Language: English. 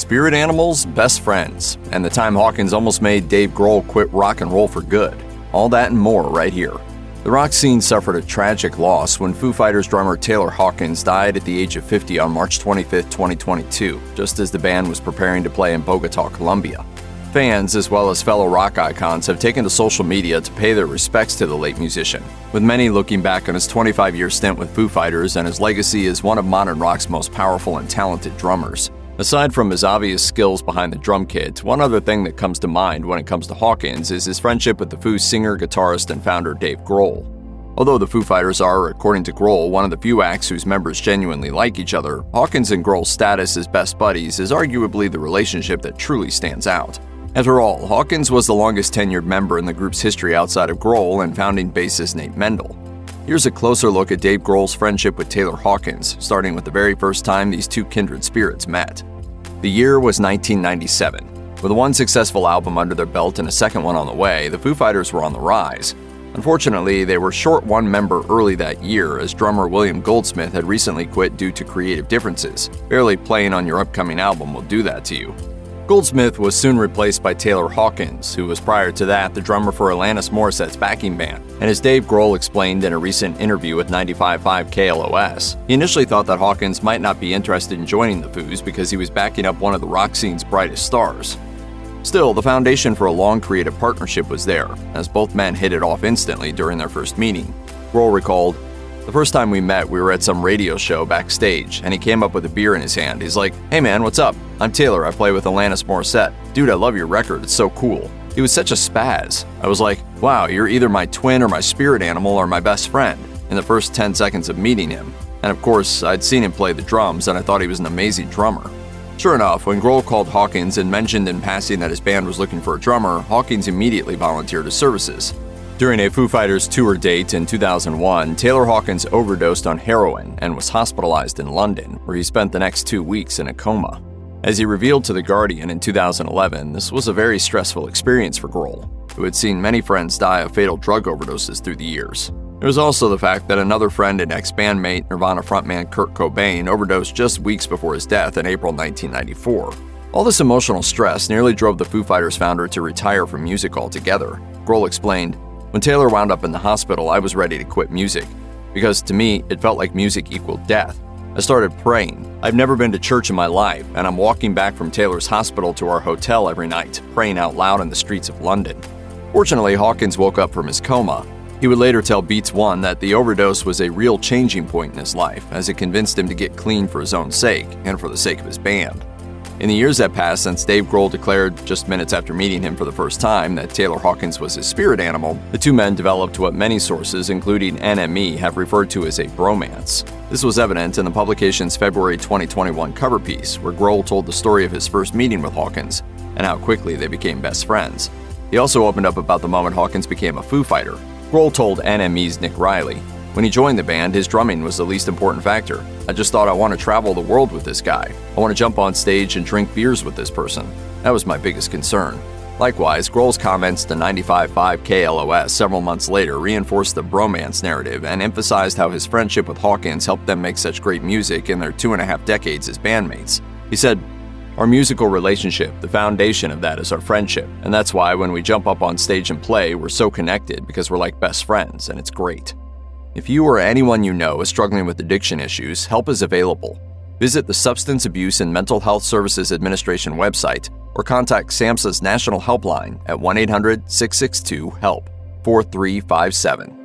spirit animals, best friends, and the time Hawkins almost made Dave Grohl quit rock and roll for good. All that and more right here. The rock scene suffered a tragic loss when Foo Fighters drummer Taylor Hawkins died at the age of 50 on March 25, 2022, just as the band was preparing to play in Bogota, Colombia. Fans, as well as fellow rock icons, have taken to social media to pay their respects to the late musician, with many looking back on his 25-year stint with Foo Fighters and his legacy as one of modern rock's most powerful and talented drummers. Aside from his obvious skills behind the drum kit, one other thing that comes to mind when it comes to Hawkins is his friendship with the Foo singer, guitarist, and founder Dave Grohl. Although the Foo Fighters are, according to Grohl, one of the few acts whose members genuinely like each other, Hawkins and Grohl's status as best buddies is arguably the relationship that truly stands out. After all, Hawkins was the longest tenured member in the group's history outside of Grohl and founding bassist Nate Mendel. Here's a closer look at Dave Grohl's friendship with Taylor Hawkins, starting with the very first time these two kindred spirits met. The year was 1997. With one successful album under their belt and a second one on the way, the Foo Fighters were on the rise. Unfortunately, they were short one member early that year, as drummer William Goldsmith had recently quit due to creative differences. Barely playing on your upcoming album will do that to you. Goldsmith was soon replaced by Taylor Hawkins, who was prior to that the drummer for Alanis Morissette's backing band. And as Dave Grohl explained in a recent interview with 95.5 KLOS, he initially thought that Hawkins might not be interested in joining the Foos because he was backing up one of the rock scene's brightest stars. Still, the foundation for a long creative partnership was there, as both men hit it off instantly during their first meeting. Grohl recalled, "The first time we met, we were at some radio show backstage, and he came up with a beer in his hand. He's like, 'Hey man, what's up? I'm Taylor, I play with Alanis Morissette. Dude, I love your record, it's so cool.' He was such a spaz. I was like, wow, you're either my twin or my spirit animal or my best friend," in the first 10 seconds of meeting him. And of course, I'd seen him play the drums, and I thought he was an amazing drummer. Sure enough, when Grohl called Hawkins and mentioned in passing that his band was looking for a drummer, Hawkins immediately volunteered his services. During a Foo Fighters tour date in 2001, Taylor Hawkins overdosed on heroin and was hospitalized in London, where he spent the next 2 weeks in a coma. As he revealed to The Guardian in 2011, this was a very stressful experience for Grohl, who had seen many friends die of fatal drug overdoses through the years. There was also the fact that another friend and ex-bandmate, Nirvana frontman Kurt Cobain, overdosed just weeks before his death in April 1994. All this emotional stress nearly drove the Foo Fighters founder to retire from music altogether. Grohl explained, "When Taylor wound up in the hospital, I was ready to quit music, because to me, it felt like music equaled death. I started praying. I've never been to church in my life, and I'm walking back from Taylor's hospital to our hotel every night, praying out loud in the streets of London." Fortunately, Hawkins woke up from his coma. He would later tell Beats One that the overdose was a real changing point in his life, as it convinced him to get clean for his own sake, and for the sake of his band. In the years that passed since Dave Grohl declared, just minutes after meeting him for the first time, that Taylor Hawkins was his spirit animal, the two men developed what many sources, including NME, have referred to as a bromance. This was evident in the publication's February 2021 cover piece, where Grohl told the story of his first meeting with Hawkins, and how quickly they became best friends. He also opened up about the moment Hawkins became a Foo Fighter. Grohl told NME's Nick Riley, "When he joined the band, his drumming was the least important factor. I just thought I want to travel the world with this guy. I want to jump on stage and drink beers with this person. That was my biggest concern." Likewise, Grohl's comments to 95.5 KLOS several months later reinforced the bromance narrative and emphasized how his friendship with Hawkins helped them make such great music in their 2.5 decades as bandmates. He said, "Our musical relationship, the foundation of that is our friendship, and that's why when we jump up on stage and play, we're so connected because we're like best friends, and it's great." If you or anyone you know is struggling with addiction issues, help is available. Visit the Substance Abuse and Mental Health Services Administration website or contact SAMHSA's National Helpline at 1-800-662-HELP 4357.